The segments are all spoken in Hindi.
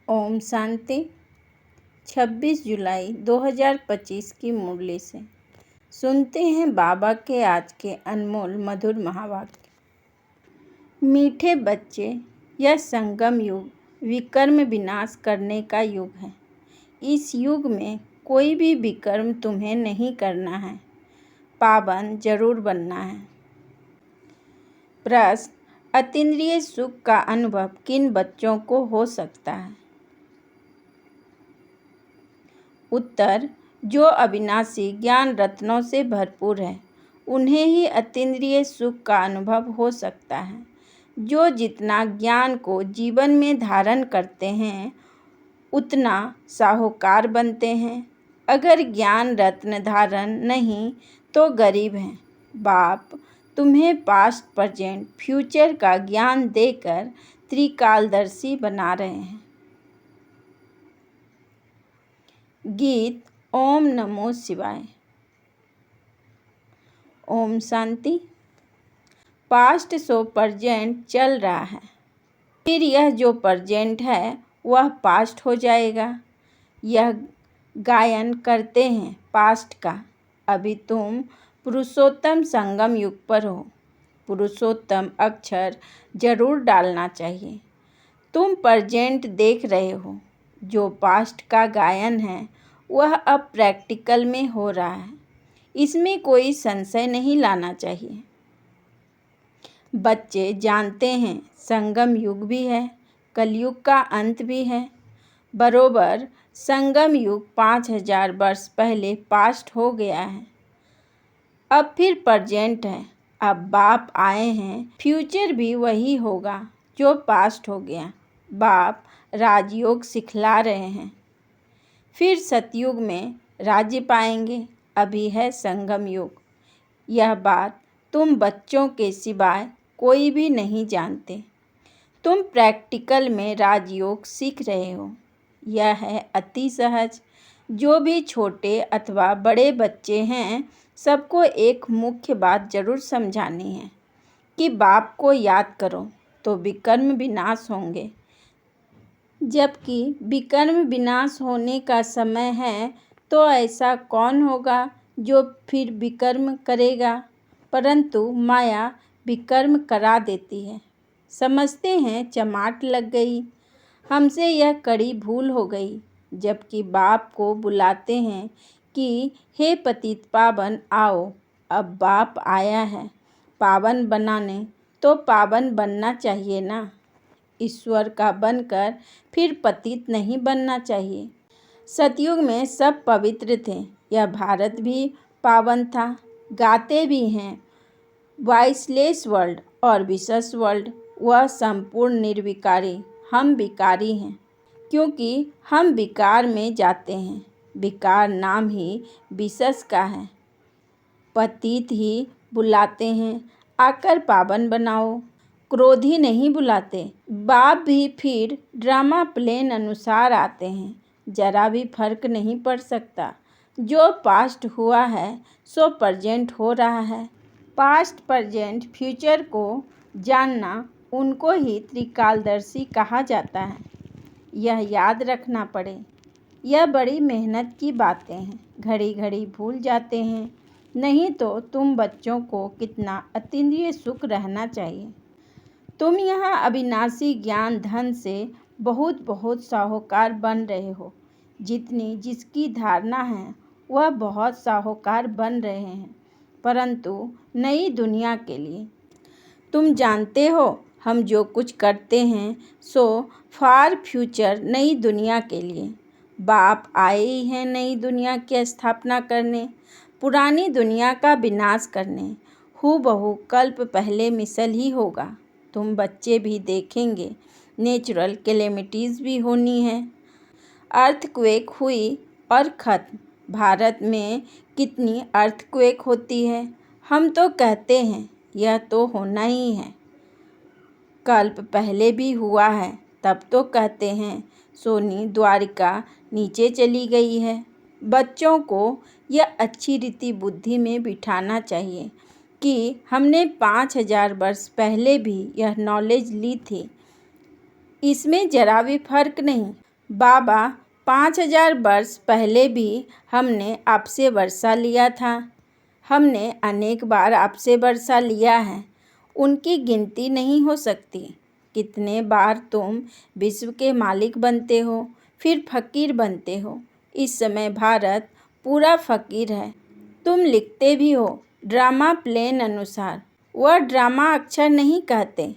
ओम शांति। 26 जुलाई 2025 की मुरली से सुनते हैं बाबा के आज के अनमोल मधुर महावाक्य। मीठे बच्चे, यह संगम युग विकर्म विनाश करने का युग है। इस युग में कोई भी विकर्म तुम्हें नहीं करना है, पावन जरूर बनना है। प्रश्न: अतीन्द्रिय सुख का अनुभव किन बच्चों को हो सकता है? उत्तर: जो अविनाशी ज्ञान रत्नों से भरपूर है, उन्हें ही अतीन्द्रिय सुख का अनुभव हो सकता है। जो जितना ज्ञान को जीवन में धारण करते हैं, उतना साहूकार बनते हैं। अगर ज्ञान रत्न धारण नहीं तो गरीब हैं। बाप तुम्हें पास्ट, प्रेजेंट, फ्यूचर का ज्ञान देकर त्रिकालदर्शी बना रहे हैं। गीत ओम नमो शिवाय। Om Shanti. Past so present चल रहा है, फिर यह जो प्रेजेंट है वह पास्ट हो जाएगा। यह गायन करते हैं पास्ट का। अभी तुम पुरुषोत्तम संगम युग पर हो। पुरुषोत्तम अक्षर जरूर डालना चाहिए। तुम प्रेजेंट देख रहे हो। जो पास्ट का गायन है वह अब प्रैक्टिकल में हो रहा है, इसमें कोई संशय नहीं लाना चाहिए। बच्चे जानते हैं संगम युग भी है, कलयुग का अंत भी है। बरोबर संगम युग 5000 वर्ष पहले पास्ट हो गया है। अब फिर प्रेजेंट है। अब बाप आए हैं, फ्यूचर भी वही होगा जो पास्ट हो गया। बाप राजयोग सिखला रहे हैं, फिर सतयुग में राज्य पाएंगे। अभी है संगम युग। यह बात तुम बच्चों के सिवाय कोई भी नहीं जानते। तुम प्रैक्टिकल में राजयोग सीख रहे हो। यह है अति सहज। जो भी छोटे अथवा बड़े बच्चे हैं, सबको एक मुख्य बात जरूर समझानी है कि बाप को याद करो तो विकर्म विनाश होंगे। जबकि विकर्म विनाश होने का समय है, तो ऐसा कौन होगा जो फिर विकर्म करेगा? परंतु माया विकर्म करा देती है। समझते हैं चमाट लग गई, हमसे यह कड़ी भूल हो गई। जबकि बाप को बुलाते हैं कि हे पतित पावन आओ। अब बाप आया है पावन बनाने, तो पावन बनना चाहिए ना। ईश्वर का बनकर फिर पतित नहीं बनना चाहिए। सतयुग में सब पवित्र थे। यह भारत भी पावन था। गाते भी हैं वॉइसलेस वर्ल्ड और विशेष वर्ल्ड, वह संपूर्ण निर्विकारी। हम विकारी हैं, क्योंकि हम विकार में जाते हैं। विकार नाम ही विशेष का है। पतित ही बुलाते हैं, आकर पावन बनाओ। क्रोधी नहीं बुलाते। बाप भी फिर ड्रामा प्लेन अनुसार आते हैं। जरा भी फर्क नहीं पड़ सकता। जो पास्ट हुआ है सो प्रेजेंट हो रहा है। पास्ट, प्रेजेंट, फ्यूचर को जानना, उनको ही त्रिकालदर्शी कहा जाता है। यह याद रखना पड़े। यह बड़ी मेहनत की बातें हैं। घड़ी घड़ी भूल जाते हैं। नहीं तो तुम बच्चों को कितना अतीन्द्रिय सुख रहना चाहिए। तुम यहाँ अविनाशी ज्ञान धन से बहुत बहुत साहूकार बन रहे हो। जितनी जिसकी धारणा है वह बहुत साहूकार बन रहे हैं, परंतु नई दुनिया के लिए। तुम जानते हो हम जो कुछ करते हैं सो फॉर फ्यूचर, नई दुनिया के लिए। बाप आए ही हैं नई दुनिया की स्थापना करने, पुरानी दुनिया का विनाश करने। हूबहू कल्प पहले मिसल ही होगा। तुम बच्चे भी देखेंगे नेचुरल कैलेमिटीज़ भी होनी है। अर्थक्वेक हुई और ख़त्म। भारत में कितनी अर्थक्वेक होती है। हम तो कहते हैं यह तो होना ही है। कल्प पहले भी हुआ है, तब तो कहते हैं सोनी द्वारिका नीचे चली गई है। बच्चों को यह अच्छी रीति बुद्धि में बिठाना चाहिए कि हमने 5000 वर्ष पहले भी यह नॉलेज ली थी। इसमें जरा भी फर्क नहीं। बाबा, 5000 वर्ष पहले भी हमने आपसे वर्षा लिया था। हमने अनेक बार आपसे वर्षा लिया है, उनकी गिनती नहीं हो सकती। कितने बार तुम विश्व के मालिक बनते हो, फिर फकीर बनते हो। इस समय भारत पूरा फकीर है। तुम लिखते भी हो ड्रामा प्लेन अनुसार। वह ड्रामा अक्षर नहीं कहते,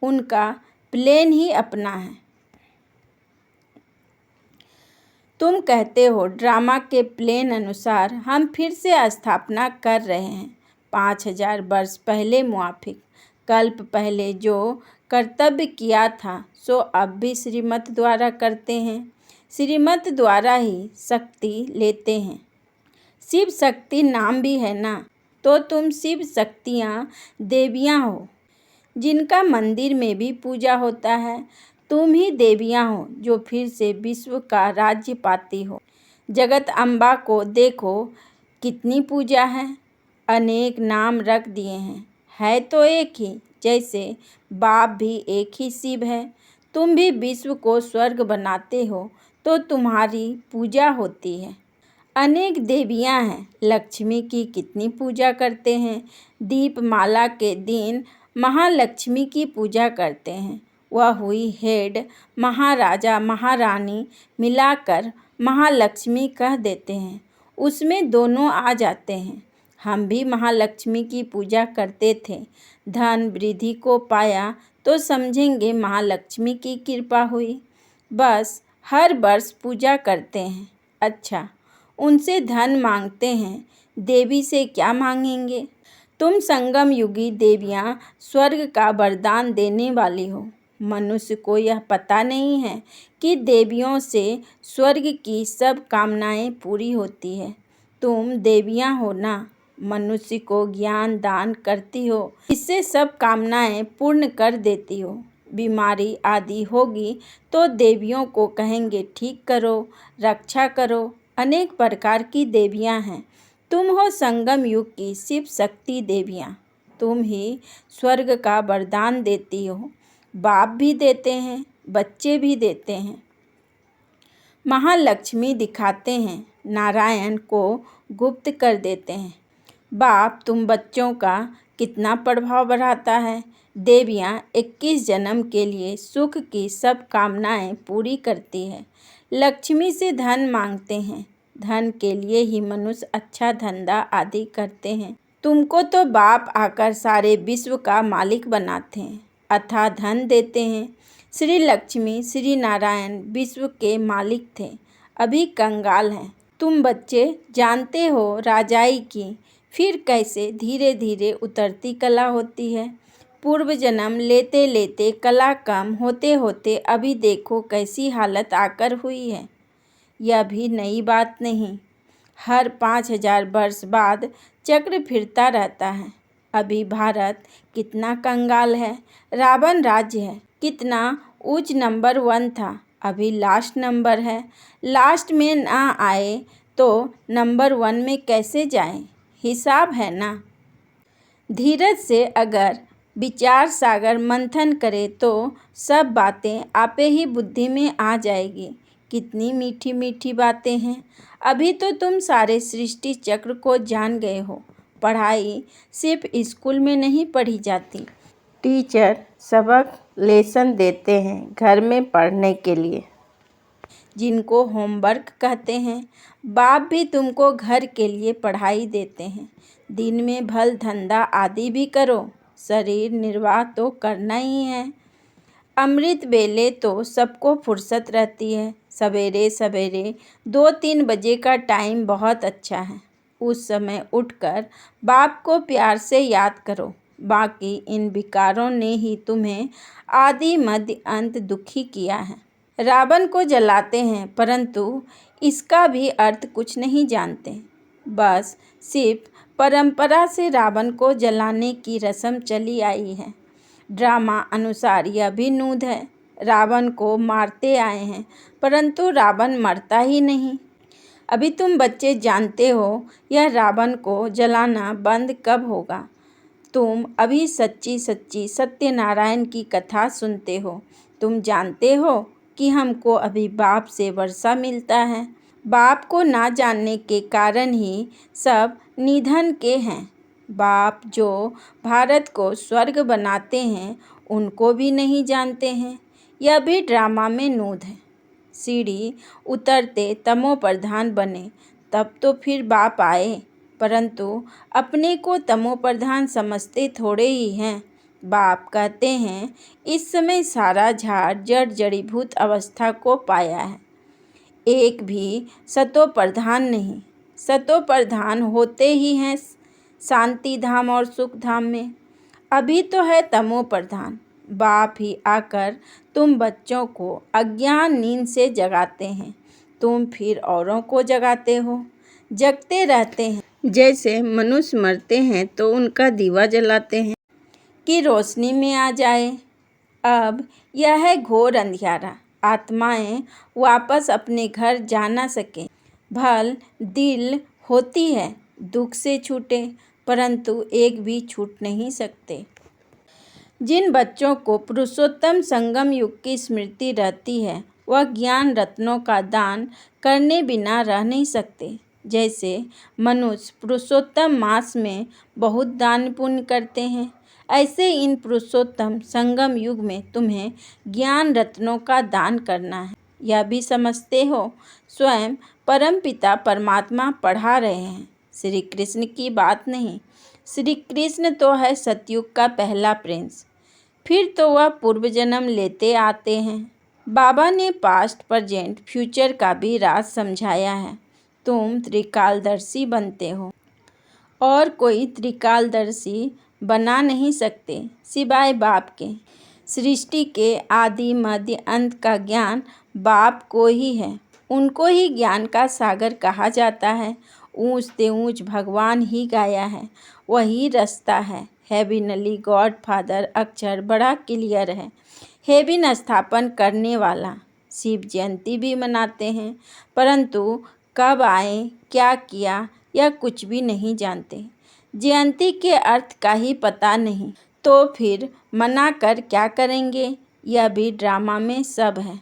उनका प्लेन ही अपना है। तुम कहते हो ड्रामा के प्लेन अनुसार हम फिर से स्थापना कर रहे हैं 5000 वर्ष पहले मुआफिक। कल्प पहले जो कर्तव्य किया था सो अब भी श्रीमत द्वारा करते हैं। श्रीमत द्वारा ही शक्ति लेते हैं। शिव शक्ति नाम भी है ना, तो तुम शिव शक्तियाँ देवियाँ हो जिनका मंदिर में भी पूजा होता है। तुम ही देवियाँ हो जो फिर से विश्व का राज्य पाती हो। जगत अम्बा को देखो कितनी पूजा है, अनेक नाम रख दिए हैं, है तो एक ही। जैसे बाप भी एक ही शिव है। तुम भी विश्व को स्वर्ग बनाते हो तो तुम्हारी पूजा होती है। अनेक देवियाँ हैं, लक्ष्मी की कितनी पूजा करते हैं। दीपमाला के दिन महालक्ष्मी की पूजा करते हैं। वह हुई हेड, महाराजा महारानी मिलाकर महालक्ष्मी कह देते हैं। उसमें दोनों आ जाते हैं। हम भी महालक्ष्मी की पूजा करते थे। धन वृद्धि को पाया तो समझेंगे महालक्ष्मी की कृपा हुई। बस हर वर्ष पूजा करते हैं। अच्छा, उनसे धन मांगते हैं, देवी से क्या मांगेंगे? तुम संगम युगी देवियाँ स्वर्ग का वरदान देने वाली हो। मनुष्य को यह पता नहीं है कि देवियों से स्वर्ग की सब कामनाएं पूरी होती है। तुम देवियाँ हो ना, मनुष्य को ज्ञान दान करती हो, इससे सब कामनाएं पूर्ण कर देती हो। बीमारी आदि होगी तो देवियों को कहेंगे ठीक करो, रक्षा करो। अनेक प्रकार की देवियाँ हैं। तुम हो संगम युग की शिव शक्ति देवियाँ। तुम ही स्वर्ग का वरदान देती हो। बाप भी देते हैं, बच्चे भी देते हैं। महालक्ष्मी दिखाते हैं, नारायण को गुप्त कर देते हैं। बाप तुम बच्चों का कितना प्रभाव बढ़ाता है। देवियाँ 21 जन्म के लिए सुख की सब कामनाएं पूरी करती है। लक्ष्मी से धन मांगते हैं। धन के लिए ही मनुष्य अच्छा धंधा आदि करते हैं। तुमको तो बाप आकर सारे विश्व का मालिक बनाते हैं, अथाह धन देते हैं। श्री लक्ष्मी श्री नारायण विश्व के मालिक थे, अभी कंगाल हैं। तुम बच्चे जानते हो राजाई की फिर कैसे धीरे धीरे उतरती कला होती है। पूर्व जन्म लेते लेते कला कम होते होते अभी देखो कैसी हालत आकर हुई है। यह भी नई बात नहीं। हर 5000 वर्ष बाद चक्र फिरता रहता है। अभी भारत कितना कंगाल है। रावण राज्य है, कितना ऊंच नंबर 1 था, अभी लास्ट नंबर है। लास्ट में ना आए तो नंबर 1 में कैसे जाए? हिसाब है ना। धीरज से अगर विचार सागर मंथन करे तो सब बातें आपे ही बुद्धि में आ जाएगी। कितनी मीठी मीठी बातें हैं। अभी तो तुम सारे सृष्टि चक्र को जान गए हो। पढ़ाई सिर्फ स्कूल में नहीं पढ़ी जाती। टीचर सबक लेसन देते हैं घर में पढ़ने के लिए, जिनको होमवर्क कहते हैं। बाप भी तुमको घर के लिए पढ़ाई देते हैं। दिन में भल धंधा आदि भी करो, शरीर निर्वाह तो करना ही है। अमृत वेले तो सबको फुर्सत रहती है। सवेरे सवेरे 2-3 बजे का टाइम बहुत अच्छा है। उस समय उठकर बाप को प्यार से याद करो। बाकी इन विकारों ने ही तुम्हें आदि मध्य अंत दुखी किया है। रावण को जलाते हैं परंतु इसका भी अर्थ कुछ नहीं जानते। बस सिर्फ परंपरा से रावण को जलाने की रस्म चली आई है। ड्रामा अनुसार यह भी नूद है। रावण को मारते आए हैं परंतु रावण मरता ही नहीं। अभी तुम बच्चे जानते हो यह रावण को जलाना बंद कब होगा। तुम अभी सच्ची सच्ची सत्यनारायण की कथा सुनते हो। तुम जानते हो कि हमको अभी बाप से वर्षा मिलता है। बाप को ना जानने के कारण ही सब निधन के हैं। बाप जो भारत को स्वर्ग बनाते हैं उनको भी नहीं जानते हैं। यह भी ड्रामा में नूद है। सीढ़ी उतरते तमो प्रधान बने तब तो फिर बाप आए, परंतु अपने को तमो प्रधान समझते थोड़े ही हैं। बाप कहते हैं इस समय सारा झाड़ जड़ जड़ीभूत अवस्था को पाया है, एक भी सतो प्रधान नहीं। सतो प्रधान होते ही हैं शांति धाम और सुख धाम में। अभी तो है तमो प्रधान। बाप ही आकर तुम बच्चों को अज्ञान नींद से जगाते हैं, तुम फिर औरों को जगाते हो। जगते रहते हैं, जैसे मनुष्य मरते हैं तो उनका दीवा जलाते हैं कि रोशनी में आ जाए। अब यह है घोर अंधियारा। आत्माएं वापस अपने घर जा ना सके। भल दिल होती है दुख से छूटे, परंतु एक भी छूट नहीं सकते। जिन बच्चों को पुरुषोत्तम संगम युग की स्मृति रहती है वह ज्ञान रत्नों का दान करने बिना रह नहीं सकते। जैसे मनुष्य पुरुषोत्तम मास में बहुत दान पुण्य करते हैं, ऐसे इन पुरुषोत्तम संगम युग में तुम्हें ज्ञान रत्नों का दान करना है। यह भी समझते हो स्वयं परमपिता परमात्मा पढ़ा रहे हैं, श्री कृष्ण की बात नहीं। श्री कृष्ण तो है सतयुग का पहला प्रिंस, फिर तो वह पूर्व जन्म लेते आते हैं। बाबा ने पास्ट प्रेजेंट फ्यूचर का भी राज समझाया है। तुम त्रिकालदर्शी बनते हो और कोई त्रिकालदर्शी बना नहीं सकते सिवाय बाप के। सृष्टि के आदि मध्य अंत का ज्ञान बाप को ही है, उनको ही ज्ञान का सागर कहा जाता है। ऊंच से ऊंच भगवान ही गाया है, वही रास्ता है। हेविनली गॉड फादर अक्षर बड़ा क्लियर है। हेविन स्थापन करने वाला। शिव जयंती भी मनाते हैं, परंतु कब आए क्या किया यह कुछ भी नहीं जानते। जयंती के अर्थ का ही पता नहीं तो फिर मना कर क्या करेंगे। यह भी ड्रामा में सब है।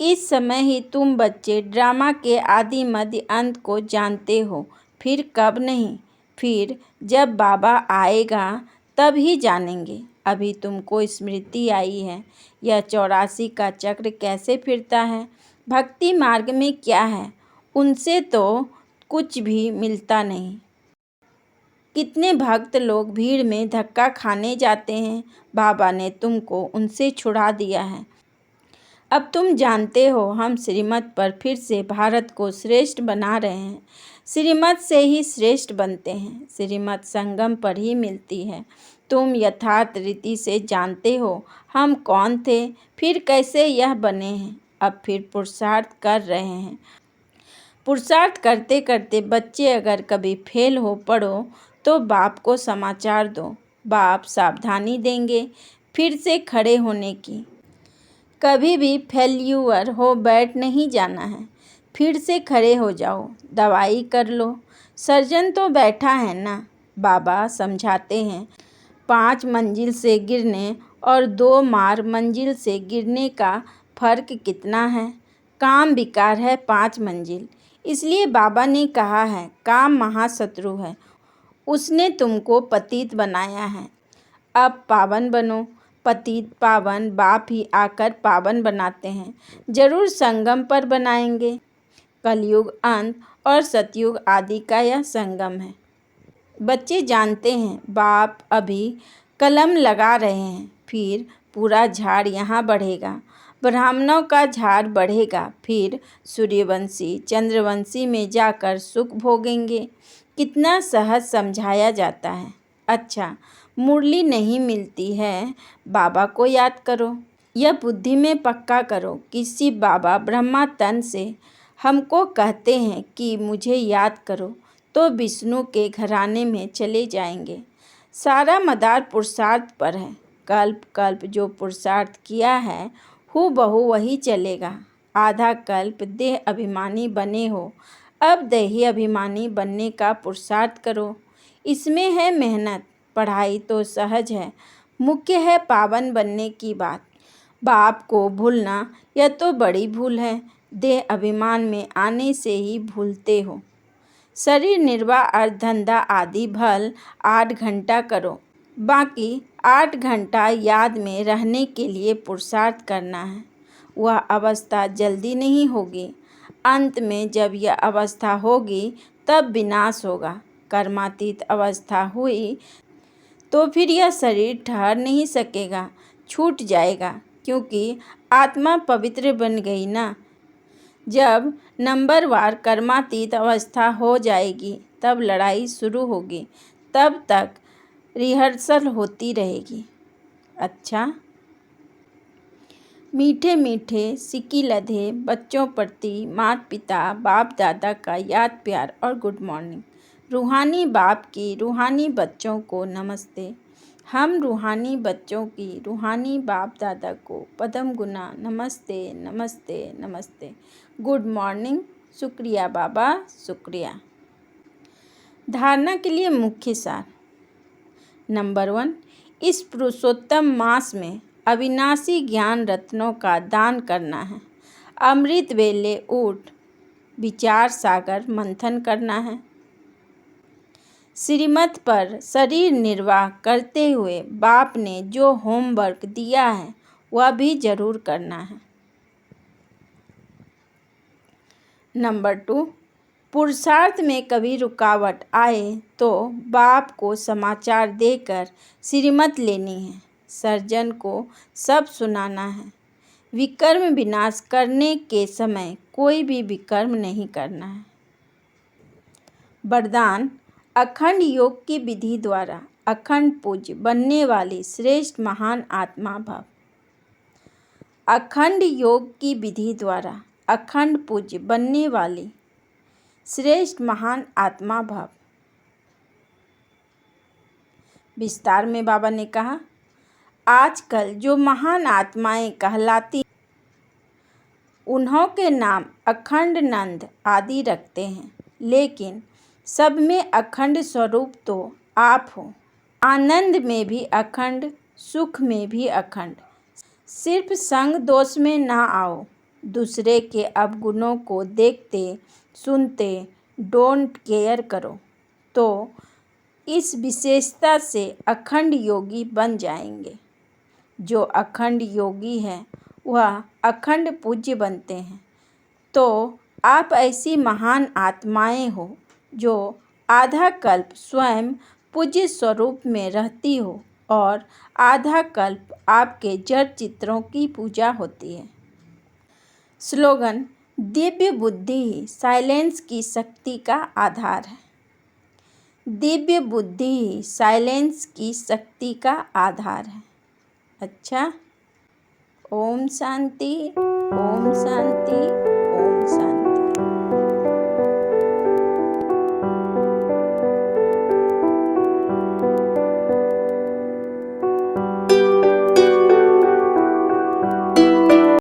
इस समय ही तुम बच्चे ड्रामा के आदि मध्य अंत को जानते हो, फिर कब नहीं। फिर जब बाबा आएगा तब ही जानेंगे। अभी तुमको स्मृति आई है यह 84 का चक्र कैसे फिरता है, भक्ति मार्ग में क्या है, उनसे तो कुछ भी मिलता नहीं। कितने भक्त लोग भीड़ में धक्का खाने जाते हैं, बाबा ने तुमको उनसे छुड़ा दिया है। अब तुम जानते हो हम श्रीमत पर फिर से भारत को श्रेष्ठ बना रहे हैं। श्रीमत से ही श्रेष्ठ बनते हैं, श्रीमत संगम पर ही मिलती है। तुम यथार्थ रीति से जानते हो हम कौन थे, फिर कैसे यह बने हैं। अब फिर पुरुषार्थ कर रहे हैं। पुरुषार्थ करते करते बच्चे अगर कभी फेल हो पड़ो तो बाप को समाचार दो, बाप सावधानी देंगे फिर से खड़े होने की। कभी भी फेल्यूअर हो बैठ नहीं जाना है, फिर से खड़े हो जाओ, दवाई कर लो। सर्जन तो बैठा है ना। बाबा समझाते हैं 5 मंजिल से गिरने और 2 मार मंजिल से गिरने का फर्क कितना है। काम विकार है 5 मंजिल, इसलिए बाबा ने कहा है काम महाशत्रु है, उसने तुमको पतित बनाया है। अब पावन बनो। पतित पावन बाप ही आकर पावन बनाते हैं, जरूर संगम पर बनाएंगे। कलयुग अंत और सतयुग आदि का यह संगम है। बच्चे जानते हैं बाप अभी कलम लगा रहे हैं, फिर पूरा झाड़ यहाँ बढ़ेगा, ब्राह्मणों का झाड़ बढ़ेगा, फिर सूर्यवंशी चंद्रवंशी में जाकर सुख भोगेंगे। कितना सहज समझाया जाता है। अच्छा, मुरली नहीं मिलती है, बाबा को याद करो। यह बुद्धि में पक्का करो कि शिव बाबा ब्रह्मा तन से हमको कहते हैं कि मुझे याद करो, तो विष्णु के घराने में चले जाएंगे। सारा मदार पुरुषार्थ पर है। कल्प कल्प जो पुरुषार्थ किया है हूबहू वही चलेगा। आधा कल्प देह अभिमानी बने हो, अब देही अभिमानी बनने का पुरुषार्थ करो। इसमें है मेहनत। पढ़ाई तो सहज है, मुख्य है पावन बनने की बात। बाप को भूलना यह तो बड़ी भूल है। देह अभिमान में आने से ही भूलते हो। शरीर निर्वाह और धंधा आदि भल 8 घंटा करो, बाकी 8 घंटा याद में रहने के लिए पुरुषार्थ करना है। वह अवस्था जल्दी नहीं होगी। अंत में जब यह अवस्था होगी तब विनाश होगा। कर्मातीत अवस्था हुई तो फिर यह शरीर ठहर नहीं सकेगा, छूट जाएगा, क्योंकि आत्मा पवित्र बन गई ना। जब नंबरवार कर्मातीत अवस्था हो जाएगी तब लड़ाई शुरू होगी। तब तक रिहर्सल होती रहेगी। अच्छा, मीठे मीठे सिक्की लधे बच्चों प्रति माता पिता बाप दादा का याद प्यार और गुड मॉर्निंग। रूहानी बाप की रूहानी बच्चों को नमस्ते। हम रूहानी बच्चों की रूहानी बाप दादा को पदम गुना नमस्ते नमस्ते नमस्ते। Good morning. शुक्रिया बाबा, शुक्रिया। धारणा के लिए मुख्य सार। नंबर 1, इस पुरुषोत्तम मास में अविनाशी ज्ञान रत्नों का दान करना है। अमृत वेले उठ विचार सागर मंथन करना है। श्रीमत पर शरीर निर्वाह करते हुए बाप ने जो होमवर्क दिया है वह भी जरूर करना है। नंबर 2, पुरुषार्थ में कभी रुकावट आए तो बाप को समाचार देकर श्रीमत लेनी है। सर्जन को सब सुनाना है। विकर्म विनाश करने के समय कोई भी विकर्म नहीं करना है। वरदान। अखंड योग की विधि द्वारा अखंड पूज्य बनने वाली श्रेष्ठ महान आत्मा भव। अखंड योग की विधि द्वारा अखंड पूज्य बनने वाली श्रेष्ठ महान आत्मा भव। विस्तार में बाबा ने कहा, आजकल जो महान आत्माएं कहलाती उन्हों के नाम अखंड नंद आदि रखते हैं, लेकिन सब में अखंड स्वरूप तो आप हो। आनंद में भी अखंड, सुख में भी अखंड। सिर्फ संग दोष में ना आओ। दूसरे के अवगुणों को देखते सुनते डोंट केयर करो तो इस विशेषता से अखंड योगी बन जाएंगे। जो अखंड योगी है वह अखंड पूज्य बनते हैं। तो आप ऐसी महान आत्माएं हो जो आधा कल्प स्वयं पूज्य स्वरूप में रहती हो और आधा कल्प आपके जड़ चित्रों की पूजा होती है। स्लोगन। दिव्य बुद्धि ही साइलेंस की शक्ति का आधार है। दिव्य बुद्धि ही साइलेंस की शक्ति का आधार है। अच्छा, ओम शांति, ओम शांति।